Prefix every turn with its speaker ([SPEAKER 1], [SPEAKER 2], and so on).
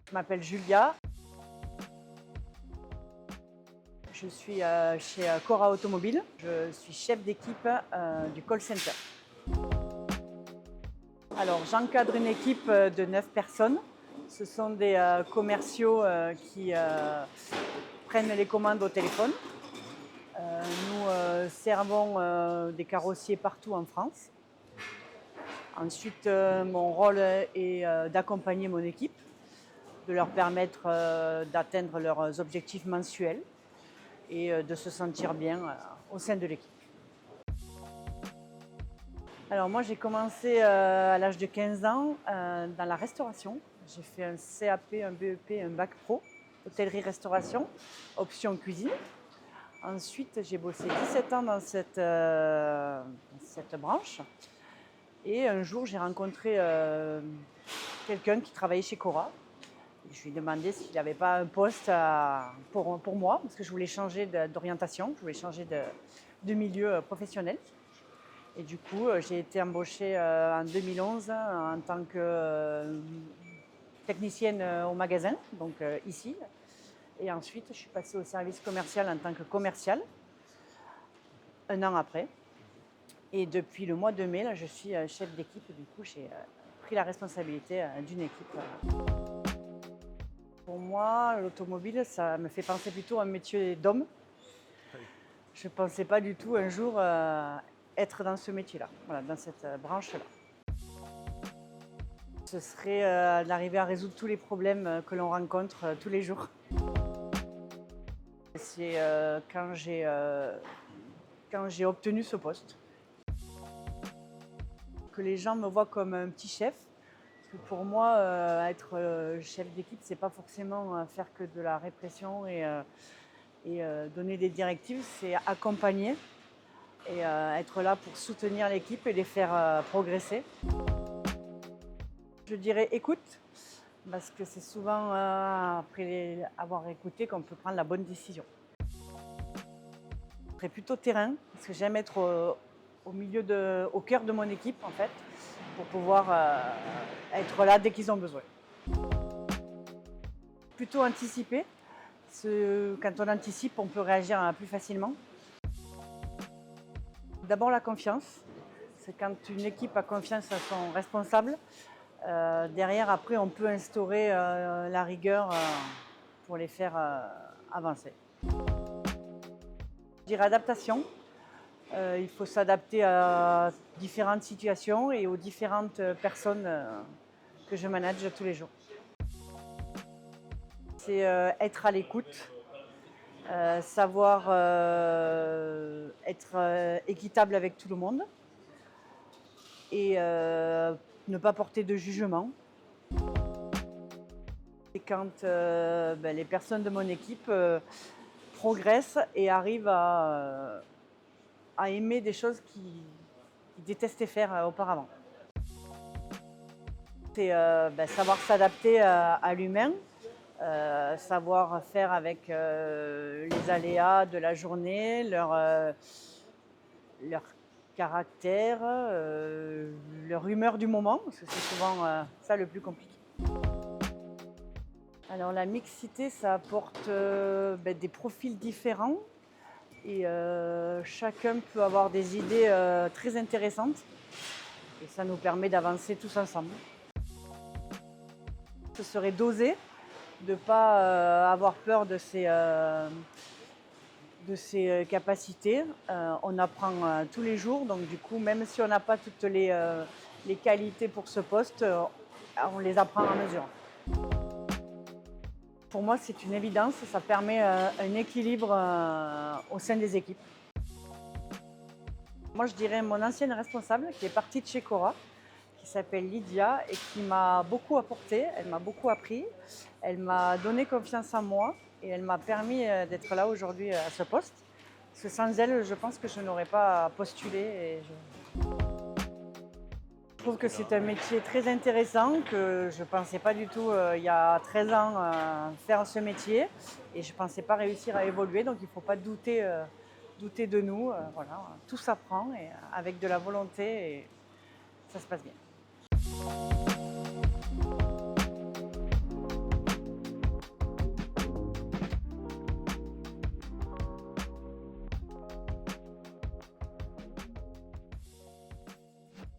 [SPEAKER 1] Je m'appelle Julia. Je suis chez Cora Automobile. Je suis chef d'équipe du call center. Alors, j'encadre une équipe de 9 personnes. Ce sont des commerciaux qui prennent les commandes au téléphone. Nous servons des carrossiers partout en France. Ensuite, mon rôle est d'accompagner mon équipe, de leur permettre d'atteindre leurs objectifs mensuels et de se sentir bien au sein de l'équipe. Alors moi, j'ai commencé à l'âge de 15 ans dans la restauration. J'ai fait un CAP, un BEP, un bac pro, hôtellerie-restauration, option cuisine. Ensuite, j'ai bossé 17 ans dans cette branche. Et un jour, j'ai rencontré quelqu'un qui travaillait chez Cora. Je lui ai demandé s'il n'avait pas un poste pour moi, parce que je voulais changer d'orientation, je voulais changer de milieu professionnel. Et du coup, j'ai été embauchée en 2011 en tant que technicienne au magasin, donc ici. Et ensuite, je suis passée au service commercial en tant que commerciale, un an après. Et depuis le mois de mai, là, je suis chef d'équipe. Du coup, j'ai pris la responsabilité d'une équipe. Pour moi, l'automobile, ça me fait penser plutôt à un métier d'homme. Je ne pensais pas du tout un jour être dans ce métier-là, voilà, dans cette branche-là. Ce serait d'arriver à résoudre tous les problèmes que l'on rencontre tous les jours. C'est quand j'ai obtenu ce poste. Que les gens me voient comme un petit chef. Parce que pour moi, être chef d'équipe, c'est pas forcément faire que de la répression et donner des directives, c'est accompagner et être là pour soutenir l'équipe et les faire progresser. Je dirais écoute, parce que c'est souvent après avoir écouté qu'on peut prendre la bonne décision. Je serais plutôt terrain, parce que j'aime être au cœur de mon équipe en fait, pour pouvoir être là dès qu'ils ont besoin. Plutôt anticiper, quand on anticipe, on peut réagir plus facilement. D'abord la confiance, c'est quand une équipe a confiance à son responsable. Derrière, après, on peut instaurer la rigueur pour les faire avancer. Je dirais adaptation. Il faut s'adapter à différentes situations et aux différentes personnes que je manage tous les jours. C'est être à l'écoute, savoir être équitable avec tout le monde et ne pas porter de jugement. Et quand les personnes de mon équipe progressent et arrivent à aimer des choses qu'ils détestaient faire auparavant. C'est savoir s'adapter à l'humain, savoir faire avec les aléas de la journée, leur caractère, leur humeur du moment, parce que c'est souvent ça le plus compliqué. Alors la mixité, ça apporte des profils différents et chacun peut avoir des idées très intéressantes et ça nous permet d'avancer tous ensemble. Ce serait d'oser, de ne pas avoir peur de ses capacités. On apprend tous les jours, donc du coup, même si on n'a pas toutes les qualités pour ce poste, on les apprend à mesure. Pour moi, c'est une évidence, ça permet un équilibre au sein des équipes. Moi, je dirais mon ancienne responsable qui est partie de chez Cora, qui s'appelle Lydia et qui m'a beaucoup apporté, elle m'a beaucoup appris, elle m'a donné confiance en moi et elle m'a permis d'être là aujourd'hui à ce poste. Parce que sans elle, je pense que je n'aurais pas postulé. Je trouve que c'est un métier très intéressant, que je ne pensais pas du tout il y a 13 ans faire ce métier et je ne pensais pas réussir à évoluer, donc il ne faut pas douter de nous. Voilà. Tout s'apprend et avec de la volonté et ça se passe bien.